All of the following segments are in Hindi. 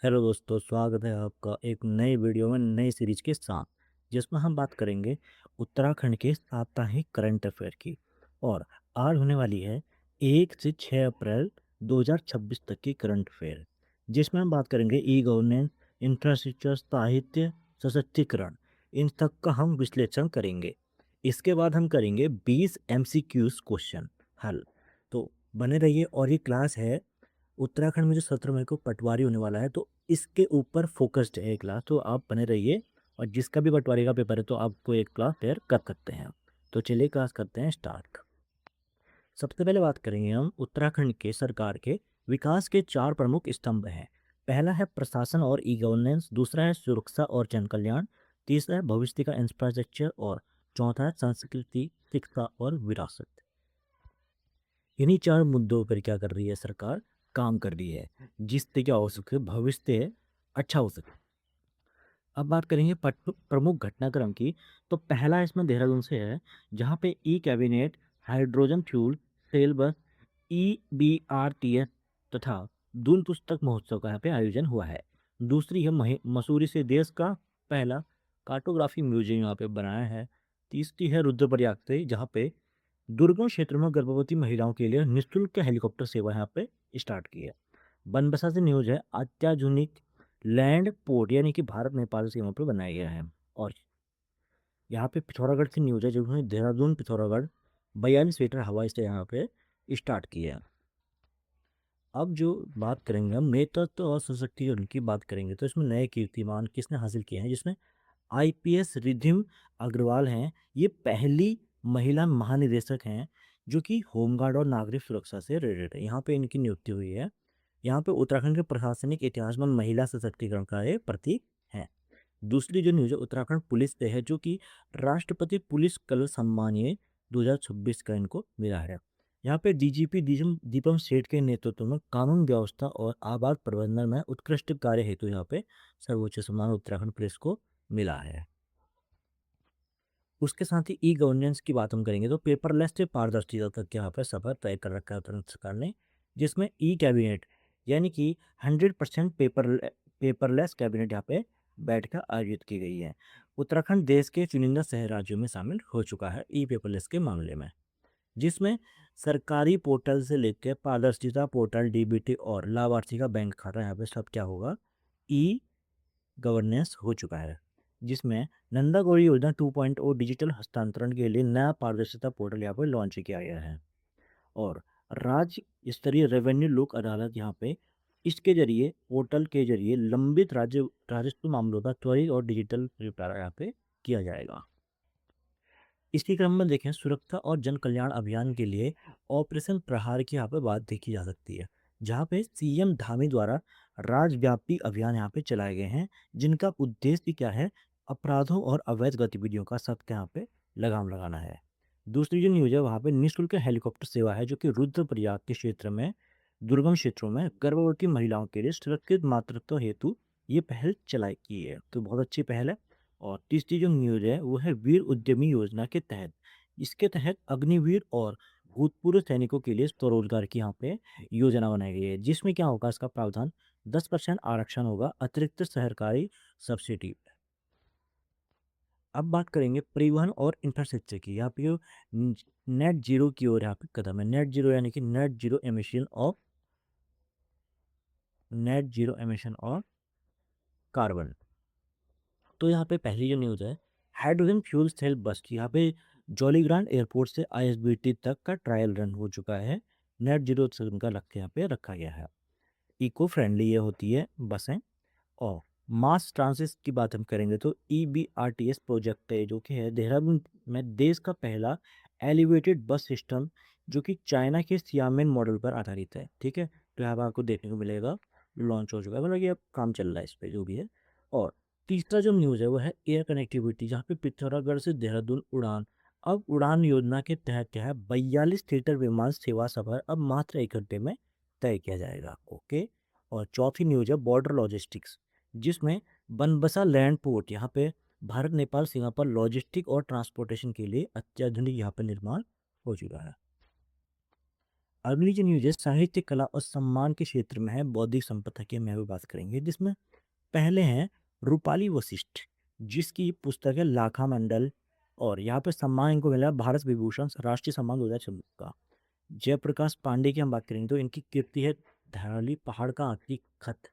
हेलो दोस्तों, स्वागत है आपका एक नई वीडियो में नई सीरीज के साथ, जिसमें हम बात करेंगे उत्तराखंड के साप्ताहिक करंट अफेयर की। और आज होने वाली है 1 से 6 अप्रैल 2026 तक की करंट अफेयर, जिसमें हम बात करेंगे ई गवर्नेंस, इंफ्रास्ट्रक्चर, साहित्य, सशक्तिकरण, इन तक का हम विश्लेषण करेंगे। इसके बाद हम करेंगे 20 MCQs क्वेश्चन हल। तो बने रहिए। और ये क्लास है उत्तराखंड में जो 17 मई को पटवारी होने वाला है, तो इसके ऊपर फोकस्ड है ये क्लास। तो आप बने रहिए, और जिसका भी पटवारी का पेपर है तो आपको एक क्लास तैयार कर सकते हैं। तो चलिए क्लास करते हैं स्टार्ट। सबसे पहले बात करेंगे हम उत्तराखंड के सरकार के विकास के 4 प्रमुख स्तंभ हैं। पहला है प्रशासन और ई गवर्नेंस, दूसरा है सुरक्षा और जन कल्याण, तीसरा है भविष्य का इंफ्रास्ट्रक्चर, और चौथा है संस्कृति, शिक्षा और विरासत। इन्हीं 4 मुद्दों पर क्या कर रही है सरकार? काम कर रही है, जिससे क्या हो सके, भविष्य अच्छा हो सके। अब बात करेंगे प्रमुख घटनाक्रम की। तो पहला इसमें देहरादून से है, जहाँ पे E cabinet, hydrogen fuel cell bus, EBRTS तथा दून पुस्तक महोत्सव का यहाँ पे आयोजन हुआ है। दूसरी है मसूरी से देश का पहला कार्टोग्राफी म्यूजियम यहाँ पे बनाया है। तीसरी है रुद्रप्रयाग से, जहाँ पे दुर्गम क्षेत्र में गर्भवती महिलाओं के लिए निःशुल्क हेलीकॉप्टर सेवा यहाँ पे स्टार्ट की है। बनबसा से न्यूज है, अत्याधुनिक लैंड पोर्ट यानी कि भारत नेपाल सीमा पर बनाया गया है। और यहाँ पे पिथौरागढ़ की न्यूज है, जिन्होंने देहरादून पिथौरागढ़ 42 मीटर हवाई से यहाँ पे स्टार्ट किया है। अब जो बात करेंगे हम नेतृत्व और सशक्तिकरण की बात करेंगे, तो इसमें नए कीर्तिमान किसने हासिल किए हैं, जिसमें IPS रिधिम अग्रवाल हैं। ये पहली महिला महानिदेशक हैं जो कि होमगार्ड और नागरिक सुरक्षा से रिलेटेड है। यहाँ पे इनकी नियुक्ति हुई है। यहाँ पे उत्तराखंड के प्रशासनिक इतिहास में महिला सशक्तिकरण का ये प्रतीक है। दूसरी जो न्यूज है उत्तराखंड पुलिस से है, जो कि राष्ट्रपति पुलिस कल सम्मान ये 2026 का इनको मिला है। यहाँ पे DGP दीपम सेठ के नेतृत्व में कानून व्यवस्था और आबाद प्रबंधन में उत्कृष्ट कार्य हेतु यहाँ पे सर्वोच्च सम्मान उत्तराखंड पुलिस को मिला है। उसके साथ ही ई गवर्नेंस की बात हम करेंगे, तो पेपरलेस से पारदर्शिता तक यहाँ पर सफर तय कर रखा है उत्तराखंड सरकार ने, जिसमें ई कैबिनेट यानी कि 100% पेपरलेस कैबिनेट यहाँ पे बैठक आयोजित की गई है। उत्तराखंड देश के चुनिंदा शहर राज्यों में शामिल हो चुका है ई पेपरलेस के मामले में, जिसमें सरकारी पोर्टल से लेकर पारदर्शिता पोर्टल, DBT और लाभार्थी का बैंक खाता यहाँ पे सब क्या होगा, ई गवर्नेंस हो चुका है। जिसमें नंदा गौरी योजना 2.0 डिजिटल हस्तांतरण के लिए नया पारदर्शिता पोर्टल यहाँ पर लॉन्च किया गया है। और राज्य स्तरीय रेवेन्यू लोक अदालत यहाँ पे इसके जरिए, पोर्टल के जरिए लंबित राजस्व मामलों का त्वरित और डिजिटल निपटारा यहाँ पे किया जाएगा। इसी क्रम में देखें, सुरक्षा और जन कल्याण अभियान के लिए ऑपरेशन प्रहार की यहाँ पे बात देखी जा सकती है, जहाँ पे CM धामी द्वारा राज्यव्यापी अभियान यहाँ पे चलाए गए हैं, जिनका उद्देश्य क्या है, अपराधों और अवैध गतिविधियों का सख्त यहाँ पे लगाम लगाना है। दूसरी जो न्यूज है, वहाँ पे निःशुल्क हेलीकॉप्टर सेवा है, जो कि रुद्रप्रयाग के क्षेत्र में दुर्गम क्षेत्रों में गर्भवती महिलाओं के लिए सुरक्षित मातृत्व हेतु ये पहल चलाई की है। तो बहुत अच्छी पहल है। और तीसरी जो न्यूज है वो है वीर उद्यमी योजना के तहत। इसके तहत अग्निवीर और भूतपूर्व सैनिकों के लिए स्वरोजगार की यहाँ पे योजना बनाई गई है, जिसमें क्या होगा, इसका प्रावधान 10% आरक्षण होगा, अतिरिक्त सरकारी सब्सिडी। अब बात करेंगे परिवहन और इंफ्रास्ट्रक्चर की। यहाँ पे नेट जीरो की ओर यहाँ पे कदम है। नेट जीरो यानी कि net zero emission of carbon. तो यहाँ पे पहली जो न्यूज़ है, हाइड्रोजन फ्यूल सेल बस की, यहाँ पे जॉलीग्रांट एयरपोर्ट से ISBT तक का ट्रायल रन हो चुका है। नेट जीरो का लक्ष्य यहाँ पे रखा गया है। इको फ्रेंडली ये होती है बसें। और मास ट्रांसिट की बात हम करेंगे, तो EBRTS प्रोजेक्ट है, जो कि है देहरादून में देश का पहला एलिवेटेड बस सिस्टम, जो कि चाइना के सियामेन मॉडल पर आधारित है। ठीक है, तो यहाँ पर आपको देखने को मिलेगा लॉन्च हो चुका है, मतलब ये अब काम चल रहा है इस पर जो भी है। और तीसरा जो न्यूज़ है वो है एयर कनेक्टिविटी, जहाँ पे पिथौरागढ़ से देहरादून उड़ान। अब उड़ान योजना के तहत क्या है, 42 सीटर विमान सेवा सफर अब मात्र 1 घंटे में तय किया जाएगा। ओके। और चौथी न्यूज़ है बॉर्डर लॉजिस्टिक्स, जिसमें बनबसा लैंड पोर्ट यहाँ पे भारत नेपाल सीमा पर लॉजिस्टिक और ट्रांसपोर्टेशन के लिए अत्याधुनिक यहाँ पे निर्माण हो चुका है। अगली जो न्यूज है साहित्य कला और सम्मान के क्षेत्र में है, बौद्धिक संपदा की हम यहाँ पे बात करेंगे, जिसमें पहले हैं रूपाली वशिष्ठ, जिसकी पुस्तक है लाखा मंडल, और यहाँ पे सम्मान इनको मिला भारत विभूषण राष्ट्रीय सम्मान 2026 का। जयप्रकाश पांडे की हम बात करेंगे तो इनकी कीर्ति है धराली पहाड़ का आखिरी खत।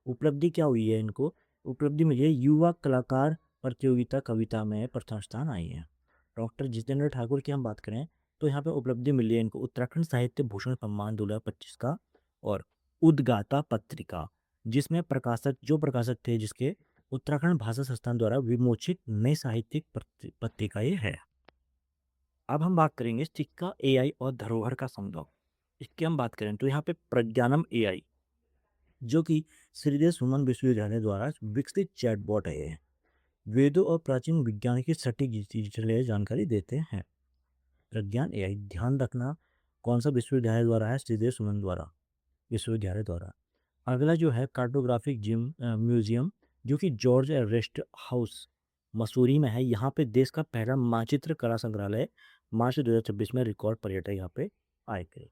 उपलब्धि क्या हुई है इनको? उपलब्धि मिली है युवा कलाकार प्रतियोगिता कविता में प्रथम स्थान आई है। डॉक्टर जितेंद्र ठाकुर की हम बात करें तो यहाँ पे उपलब्धि मिली है इनको उत्तराखंड साहित्य भूषण सम्मान 2025 का, और उद्गाता पत्रिका, जिसमें प्रकाशक थे जिसके उत्तराखंड भाषा संस्थान द्वारा विमोचित नई साहित्यिक पत्रिका ये है। अब हम बात करेंगे सिक्का एआई और धरोहर का संगम। इसकी हम बात करें तो यहाँ पे प्रज्ञानम एआई, जो कि श्रीदेव सुमन विश्वविद्यालय द्वारा विकसित चैटबॉट है, ये वेदों और प्राचीन विज्ञान की सटीक डिजिटल जानकारी देते हैं। प्रज्ञान एआई, ध्यान रखना कौन सा विश्वविद्यालय द्वारा है? श्रीदेव सुमन द्वारा विश्वविद्यालय द्वारा। अगला जो है कार्टोग्राफिक जिम म्यूजियम, जो कि जॉर्ज रेस्ट हाउस मसूरी में है। यहाँ पे देश का पहला मानचित्र कला संग्रहालय मार्च 2026 में रिकॉर्ड पर्यटक यहाँ पे आए थे।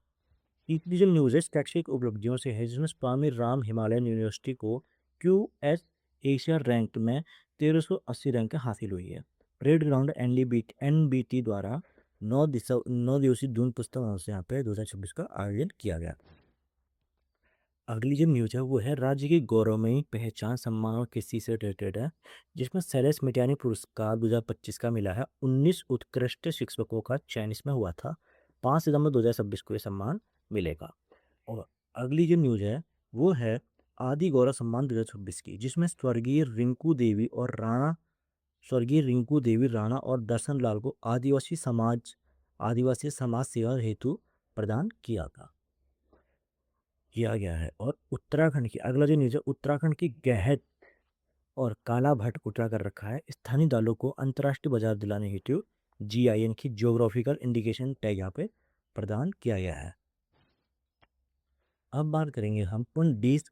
तीसरी जो न्यूज़ है शैक्षिक उपलब्धियों से है, जिसमें स्वामी राम हिमालयन यूनिवर्सिटी को QS एशिया रैंक में 1380 रैंक हासिल हुई है। परेड ग्राउंड NBT द्वारा 9 दिवसीय दून पुस्तक महोत्सव यहाँ पे 2026 का आयोजन किया गया। अगली जो न्यूज है वो है राज्य की गौरवमयी पहचान सम्मान और किसी से रिलेटेड है, जिसमें शैलेश मिटियानी पुरस्कार 2025 का मिला है। 19 उत्कृष्ट शिक्षकों का चयन इसमें हुआ था। 5 सितंबर 2026 को ये सम्मान मिलेगा। और अगली जो न्यूज है वो है आदि गौरव सम्मान 2026 की, जिसमें स्वर्गीय रिंकू देवी राणा और दर्शन लाल को आदिवासी समाज सेवा हेतु प्रदान किया गया है। और उत्तराखंड की अगला जो न्यूज है उत्तराखंड की गहत और काला भट्ट उठा कर रखा है। स्थानीय दालों को अंतर्राष्ट्रीय बाजार दिलाने हेतु GIN की ज्योग्राफिकल इंडिकेशन टैग यहाँ पे प्रदान किया गया है। अब बात करेंगे हम उन 20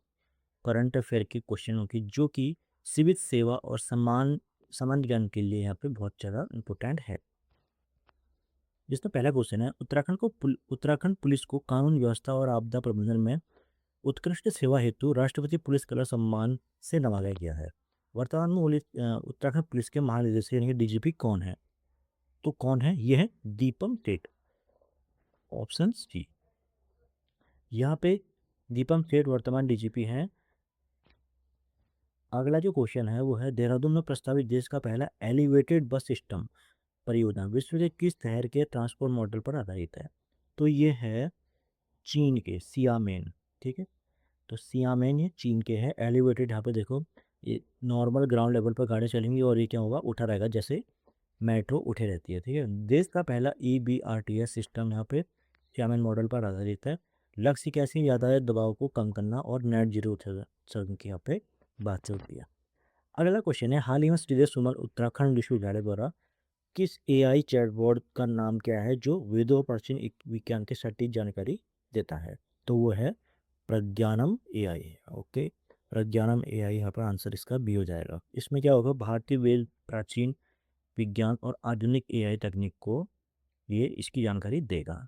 करंट अफेयर के क्वेश्चनों की, जो कि सिविल सेवा और सामान्य ज्ञान के लिए यहाँ पे बहुत ज़्यादा इम्पोर्टेंट है। जिसमें पहला क्वेश्चन है उत्तराखंड पुलिस को कानून व्यवस्था और आपदा प्रबंधन में उत्कृष्ट सेवा हेतु राष्ट्रपति पुलिस कला सम्मान से नवाजा गया है। वर्तमान में उत्तराखंड पुलिस के महानिदेशक यानी कि DGP कौन है? तो कौन है? यह है दीपम सेठ। ऑप्शन सी, यहाँ पे दीपम सेठ वर्तमान DGP हैं। अगला जो क्वेश्चन है वो है देहरादून में प्रस्तावित देश का पहला एलिवेटेड बस सिस्टम परियोजना विश्व के किस शहर के ट्रांसपोर्ट मॉडल पर आधारित है? तो ये है चीन के सियामेन। ठीक है, तो सियामेन ये चीन के है। एलिवेटेड यहाँ पे देखो, ये नॉर्मल ग्राउंड लेवल पर गाड़ी चलेंगी और ये क्या होगा, उठा रहेगा, जैसे मेट्रो उठे रहती है। ठीक है, देश का पहला EBRTS सिस्टम यहाँ पे सियामेन मॉडल पर आधारित है। लक्ष्य कैसी यातायात दबाव को कम करना और नेट जीरो उत्सर्जन की यहाँ पे बात चलती है। अगला क्वेश्चन है हाल ही में श्रीदेव सुमन उत्तराखंड विश्वविद्यालय द्वारा किस AI चैटबॉट का नाम क्या है जो वेदों और प्राचीन विज्ञान की सटीक जानकारी देता है? तो वो है प्रज्ञानम AI। ओके, प्रज्ञानम AI यहाँ पर आंसर इसका बी हो जाएगा। इसमें क्या होगा, भारतीय वेद, प्राचीन विज्ञान और आधुनिक AI तकनीक को ये इसकी जानकारी देगा।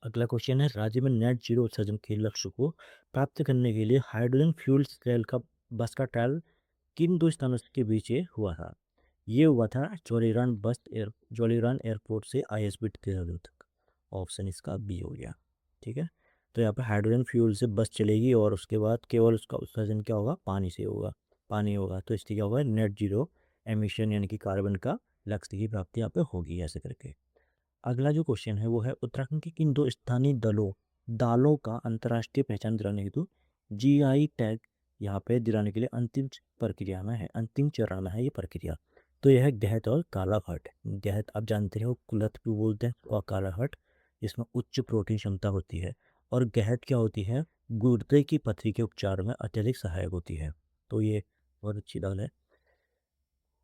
अगला क्वेश्चन है राज्य में नेट जीरो उत्सर्जन के लक्ष्य को प्राप्त करने के लिए हाइड्रोजन फ्यूल सेल का बस का ट्रायल किन दो स्थानों के बीच ये हुआ था? ये हुआ था जोलीरान एयरपोर्ट से ISB देहरादून तक। ऑप्शन इसका बी हो गया। ठीक है, तो यहाँ पे हाइड्रोजन फ्यूल से बस चलेगी और उसके बाद केवल उसका उत्सर्जन क्या होगा, पानी होगा। तो इससे क्या होगा, नेट जीरो एमिशन यानी कि कार्बन का लक्ष्य की प्राप्ति यहाँ पे होगी, ऐसे करके। अगला जो क्वेश्चन है वो है उत्तराखंड के किन दो स्थानीय दालों का अंतर्राष्ट्रीय पहचान दिलाने हेतु GI टैग यहाँ पे दिलाने के लिए अंतिम चरण में है ये प्रक्रिया? तो यह है गहत और कालाहट। गहत आप जानते हो कुलथ भी बोलते हैं, और कालाहट जिसमें उच्च प्रोटीन क्षमता होती है, और गहत क्या होती है, गुर्दे की पथरी के उपचार में अत्यधिक सहायक होती है। तो ये बहुत अच्छी दाल है।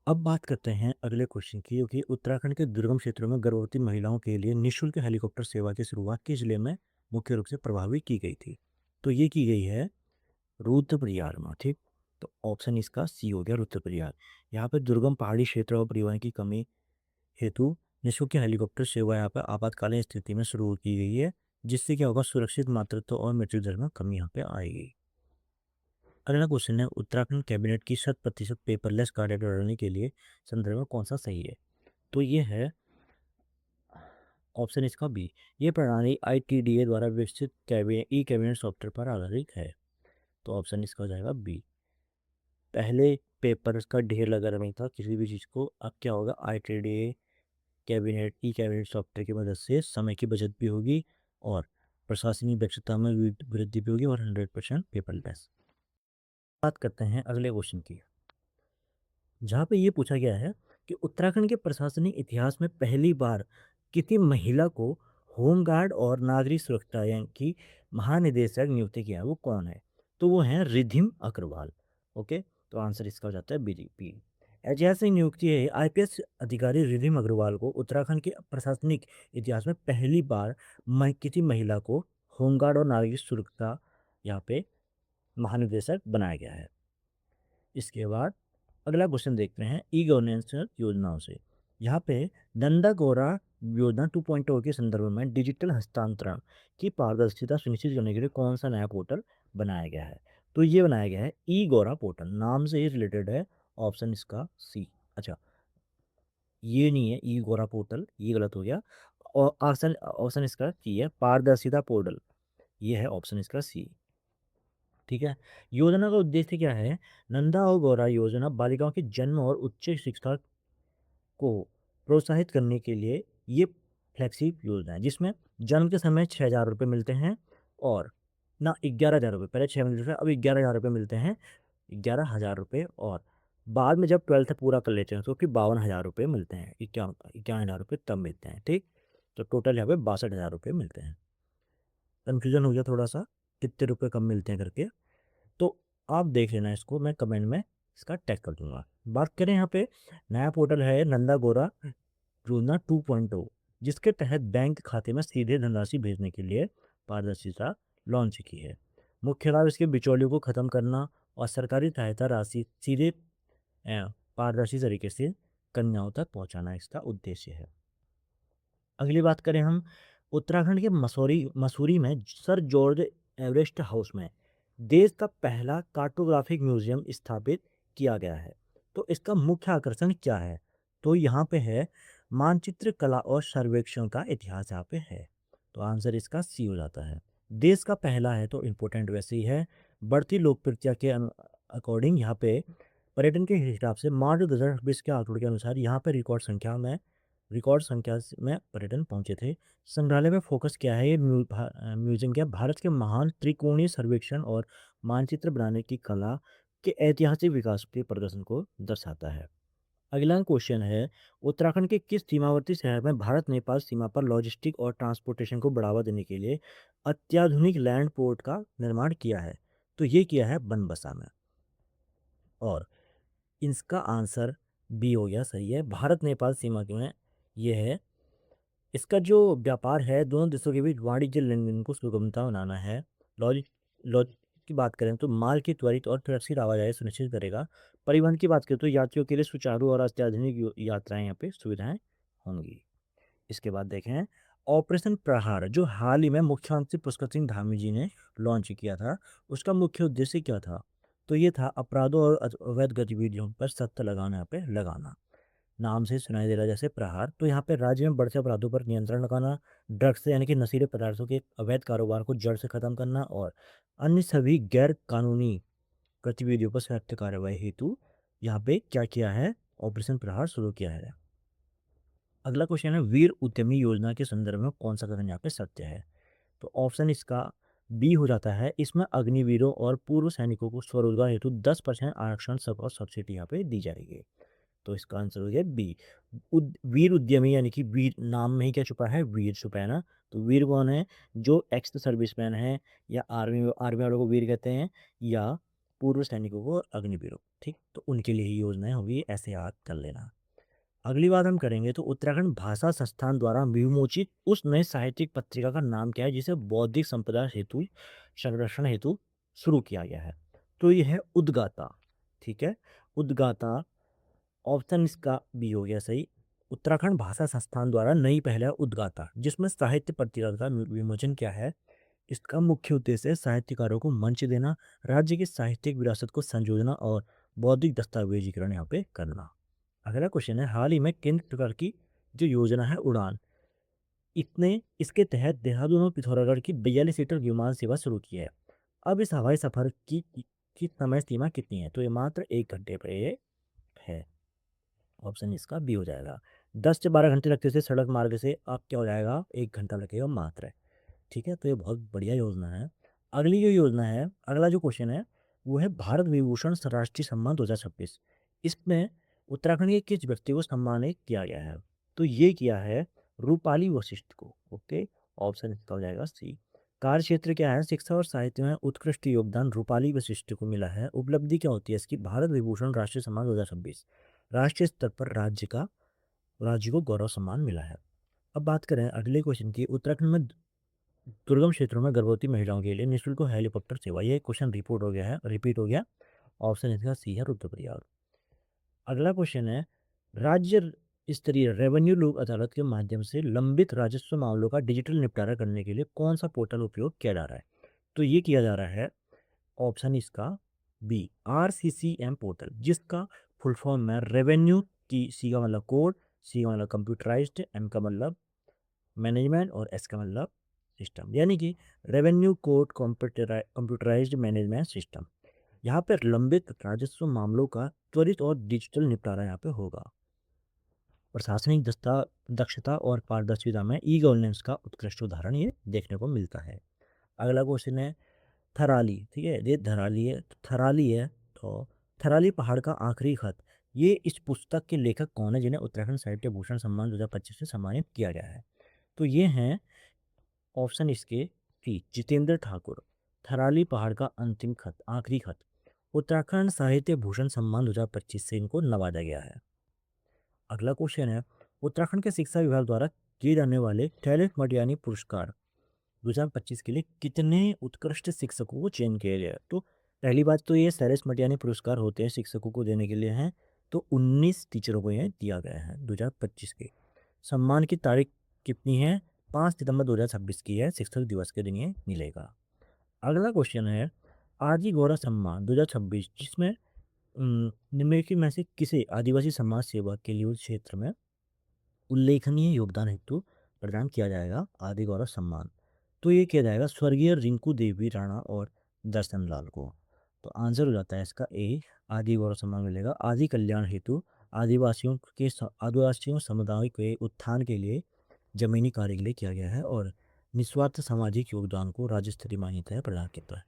अब बात करते हैं अगले क्वेश्चन की, क्योंकि उत्तराखंड के दुर्गम क्षेत्रों में गर्भवती महिलाओं के लिए निःशुल्क हेलीकॉप्टर सेवा की शुरुआत किस जिले में मुख्य रूप से प्रभावित की गई थी? तो ये की गई है रुद्रप्रयाग में। ठीक, तो ऑप्शन इसका सी हो गया, रुद्रप्रयाग। यहाँ पर दुर्गम पहाड़ी क्षेत्र और परिवहन की कमी हेतु निःशुल्क हेलीकॉप्टर सेवा यहाँ पर आपातकालीन स्थिति में शुरू की गई है, जिससे क्या होगा, सुरक्षित मातृत्व और मृत्यु दर में कमी यहाँ पे आएगी। अगला क्वेश्चन है, उत्तराखंड कैबिनेट की 100% पेपरलेस कार्ड बढ़ाने के लिए संदर्भ में कौन सा सही है? तो ये है ऑप्शन इसका बी। ये प्रणाली ITDA द्वारा विकसित ई कैबिनेट सॉफ्टवेयर पर आधारित है। तो ऑप्शन इसका हो जाएगा बी। पहले पेपर का ढेर लगा रहता था किसी भी चीज़ को, अब क्या होगा, ITDA ई कैबिनेट सॉफ्टवेयर की मदद से समय की बचत भी होगी और प्रशासनिक दक्षता में वृद्धि भी होगी और 100% पेपरलेस। बात करते हैं अगले क्वेश्चन की, जहाँ पे ये पूछा गया है कि उत्तराखंड के प्रशासनिक इतिहास में पहली बार किसी महिला को होमगार्ड और नागरिक सुरक्षा यानी कि महानिदेशक नियुक्त किया है, वो कौन है? तो वो है रिधिम अग्रवाल। ओके, तो आंसर इसका हो जाता है बीजेपी। ऐतिहासिक नियुक्ति है, IPS अधिकारी रिधिम अग्रवाल को उत्तराखंड के प्रशासनिक इतिहास में पहली बार किसी महिला को होमगार्ड और नागरिक सुरक्षा यहाँ पे महानिदेशक बनाया गया है। इसके बाद अगला क्वेश्चन देखते हैं ई गवर्नेंस योजनाओं से। यहाँ पे नंदा गौरा योजना 2.0 के संदर्भ में डिजिटल हस्तांतरण की पारदर्शिता सुनिश्चित करने के लिए कौन सा नया पोर्टल बनाया गया है? तो ये बनाया गया है ई गौरा पोर्टल, नाम से ही रिलेटेड है। ऑप्शन इसका सी। अच्छा, ये नहीं है ई गौरा पोर्टल, ये गलत हो गया। और ऑप्शन ऑप्शन इसका सी है पारदर्शिता पोर्टल, ये है ऑप्शन इसका सी। ठीक है, योजना का उद्देश्य क्या है? नंदा और गौरा योजना बालिकाओं के जन्म और उच्च शिक्षा को प्रोत्साहित करने के लिए ये फ्लैगशिप योजना है, जिसमें जन्म के समय 6,000 रुपये मिलते हैं और ना 11,000 रुपये, पहले 6 मिलते थे, अब 11,000 रुपये मिलते हैं, 11,000 रुपये। और बाद में जब 12th पूरा कर लेते हैं तो फिर 52,000 रुपये मिलते हैं, 51,000 रुपये तब मिलते हैं। ठीक, तो टोटल यहाँ पे 62,000 रुपये मिलते हैं। कन्फ्यूजन हो गया थोड़ा सा, कितने रुपये कम मिलते हैं करके, तो आप देख लेना इसको, मैं कमेंट में इसका टैग कर दूंगा। बात करें यहाँ पे, नया पोर्टल है नंदा गोरा योजना 2.0, जिसके तहत बैंक खाते में सीधे धनराशि भेजने के लिए पारदर्शिता लॉन्च की है। मुख्य लाभ इसके बिचौलियों को खत्म करना और सरकारी सहायता राशि सीधे पारदर्शी तरीके से कन्याओं तक पहुंचाना इसका उद्देश्य है। अगली बात करें हम, उत्तराखंड के मसूरी में सर जॉर्ज एवरेस्ट हाउस में देश का पहला कार्टोग्राफिक म्यूजियम स्थापित किया गया है। तो इसका मुख्य आकर्षण क्या है? तो यहाँ पे है मानचित्र कला और सर्वेक्षण का इतिहास यहाँ पे है। तो आंसर इसका सी हो जाता है। देश का पहला है तो इम्पोर्टेंट वैसे ही है। बढ़ती लोकप्रियता के अकॉर्डिंग यहाँ पे पर्यटन के हिसाब से मार्च 2020 के आंकड़ों के अनुसार यहाँ पे रिकॉर्ड संख्या में पर्यटन पहुंचे थे। संग्रहालय में फोकस क्या है, ये म्यूजियम क्या भारत के महान त्रिकोणीय सर्वेक्षण और मानचित्र बनाने की कला के ऐतिहासिक विकास के प्रदर्शन को दर्शाता है। अगला क्वेश्चन है, उत्तराखंड के किस सीमावर्ती शहर में भारत नेपाल सीमा पर लॉजिस्टिक और ट्रांसपोर्टेशन को बढ़ावा देने के लिए अत्याधुनिक लैंड पोर्ट का निर्माण किया है? तो ये किया है बनबसा में। और इसका आंसर बी हो गया, सही है, भारत नेपाल सीमा में ये है। इसका जो व्यापार है, दोनों देशों के बीच वाणिज्य लेन देन को सुगमता बनाना है। लॉजिक लॉजिक की बात करें तो माल की त्वरित और सुरक्षित आवाजाही सुनिश्चित करेगा। परिवहन की बात करें तो यात्रियों के लिए सुचारू और अत्याधुनिक यात्राएं यहाँ पे सुविधाएं होंगी। इसके बाद देखें ऑपरेशन प्रहार, जो हाल ही में मुख्यमंत्री पुष्कर सिंह धामी जी ने लॉन्च किया था, उसका मुख्य उद्देश्य क्या था? तो ये था अपराधों और अवैध गतिविधियों पर सख्त लगाना, यहाँ पे लगाना। नाम से सुनाई दे रहा है जैसे प्रहार, तो यहाँ पे राज्य में बढ़ते अपराधों पर नियंत्रण लगाना, ड्रग्स यानी कि नशीले पदार्थों के अवैध कारोबार को जड़ से खत्म करना और अन्य सभी गैर कानूनी गतिविधियों पर सख्त कार्रवाई हेतु यहाँ पे क्या किया है, ऑपरेशन प्रहार शुरू किया है। अगला क्वेश्चन है, वीर उद्यमी योजना के संदर्भ में कौन सा कथन यहाँ पे सत्य है? तो ऑप्शन इसका बी हो जाता है। इसमें अग्निवीरों और पूर्व सैनिकों को स्वरोजगार हेतु 10% आरक्षण सब और सब्सिडी यहाँ पे दी जाएगी। तो इसका आंसर हो गया बी। वीर उद्यमी यानी कि वीर, नाम में ही क्या छुपा है, वीर छुपा है ना। तो वीर कौन है? जो एक्स सर्विसमैन है, या आर्मी आर्मी वालों को वीर कहते हैं, या पूर्व सैनिकों को अग्निवीरों। ठीक, तो उनके लिए ही योजनाएं होगी, ऐसे याद कर लेना। अगली बात हम करेंगे तो उत्तराखंड भाषा संस्थान द्वारा विमोचित उस नए साहित्यिक पत्रिका का नाम क्या है जिसे बौद्धिक संपदा हेतु संरक्षण हेतु शुरू किया गया है? तो यह है उद्गाता। ठीक है, उद्गाता, ऑप्शन इसका बी हो गया सही। उत्तराखंड भाषा संस्थान द्वारा नई पहल है उद्गाता, जिसमें साहित्य पत्रिका का विमोचन क्या है। इसका मुख्य उद्देश्य है साहित्यकारों को मंच देना, राज्य की साहित्यिक विरासत को संजोना और बौद्धिक दस्तावेजीकरण यहाँ पे करना। अगला क्वेश्चन है, हाल ही में केंद्र सरकार की जो योजना है उड़ान, इसने इसके तहत देहरादून और पिथौरागढ़ की 42 सीटर विमान सेवा शुरू की है। अब इस हवाई सफर की समय सीमा कितनी है, तो ये मात्र 1 घंटे पर ये है। ऑप्शन इसका बी हो जाएगा। 10 से 12 घंटे लगते थे सड़क मार्ग से, अब क्या हो जाएगा, 1 घंटा लगेगा मात्र। ठीक है, तो ये बहुत बढ़िया योजना है। अगली जो योजना है, अगला जो क्वेश्चन है वो है भारत विभूषण राष्ट्रीय सम्मान 2026। इसमें उत्तराखंड के किस व्यक्ति को सम्मानित किया गया है, तो ये किया है रूपाली वशिष्ठ को। ओके, ऑप्शन इसका हो जाएगा सी। कार्य क्षेत्र क्या है, शिक्षा और साहित्य में उत्कृष्ट योगदान रूपाली वशिष्ठ को मिला है। उपलब्धि क्या होती है इसकी, भारत विभूषण राष्ट्रीय सम्मान 2026, राष्ट्रीय स्तर पर राज्य को गौरव सम्मान मिला है। अब बात करें अगले क्वेश्चन की, उत्तराखंड में दुर्गम क्षेत्रों में गर्भवती महिलाओं के लिए निःशुल्क हेलीकॉप्टर सेवा, ये क्वेश्चन रिपीट हो गया। ऑप्शन इसका सी है रुद्रप्रयाग। अगला क्वेश्चन है, राज्य स्तरीय रेवेन्यू लोक अदालत के माध्यम से लंबित राजस्व मामलों का डिजिटल निपटारा करने के लिए कौन सा पोर्टल उपयोग किया जा रहा है, तो ये किया जा रहा है ऑप्शन इसका बी, RCCM पोर्टल, जिसका फुल फॉर्म है रेवेन्यू की, सी का मतलब कोड, सी का मतलब कंप्यूटराइज्ड, एम का मतलब मैनेजमेंट और एस का मतलब सिस्टम, यानी कि revenue code computerised management system. यहाँ पर लंबित राजस्व मामलों का त्वरित और डिजिटल निपटारा यहाँ पे होगा। प्रशासनिक दक्षता और पारदर्शिता में ई गवर्नेंस का उत्कृष्ट उदाहरण ये देखने को मिलता है। अगला क्वेश्चन है थराली, ठीक है, ये थराली है, तो थराली पहाड़ का आखिरी खत, ये इस पुस्तक के लेखक कौन है जिन्हें उत्तराखंड साहित्य भूषण सम्मान 2025 से सम्मानित किया गया है, तो ये हैं ऑप्शन इसके सी, जितेंद्र ठाकुर। थराली पहाड़ का अंतिम खत, आखिरी खत, उत्तराखंड साहित्य भूषण सम्मान 2025 से इनको नवाजा गया है। अगला क्वेश्चन है, उत्तराखंड के शिक्षा विभाग द्वारा किए जाने वाले टैलेंट मटियानी पुरस्कार 2025 के लिए कितने उत्कृष्ट शिक्षकों को चयन किया गया है, तो पहली बात तो ये सैलेस मटियानी पुरस्कार होते हैं शिक्षकों को देने के लिए हैं, तो 19 टीचरों को यह दिया गया है 2025 के। सम्मान की तारीख कितनी है, 5 सितंबर 2026 की है, शिक्षक दिवस के दिन ये मिलेगा। अगला क्वेश्चन है, आदि गौरव सम्मान 2026, जिसमें निम्नलिखित में से किसे आदिवासी समाज सेवा के लिए उस क्षेत्र में उल्लेखनीय योगदान हेतु प्रदान किया जाएगा आदि गौरव सम्मान, तो ये किया जाएगा स्वर्गीय रिंकू देवी राणा और दर्शन लाल को। तो आंसर हो जाता है इसका ए, आदि गौरव सम्मान मिलेगा आदि कल्याण हेतु आदिवासियों समुदाय के उत्थान के लिए जमीनी कार्य के लिए किया गया है और निस्वार्थ सामाजिक योगदान को राज्य स्तरीय मान्यता प्रदान करता है।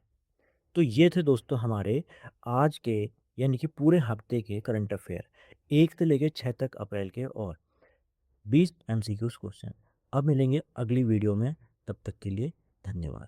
तो ये थे दोस्तों हमारे आज के यानी कि पूरे हफ्ते के करंट अफेयर, 1 से लेकर 6 तक अप्रैल के, और 20 MCQs क्वेश्चन। अब मिलेंगे अगली वीडियो में, तब तक के लिए धन्यवाद।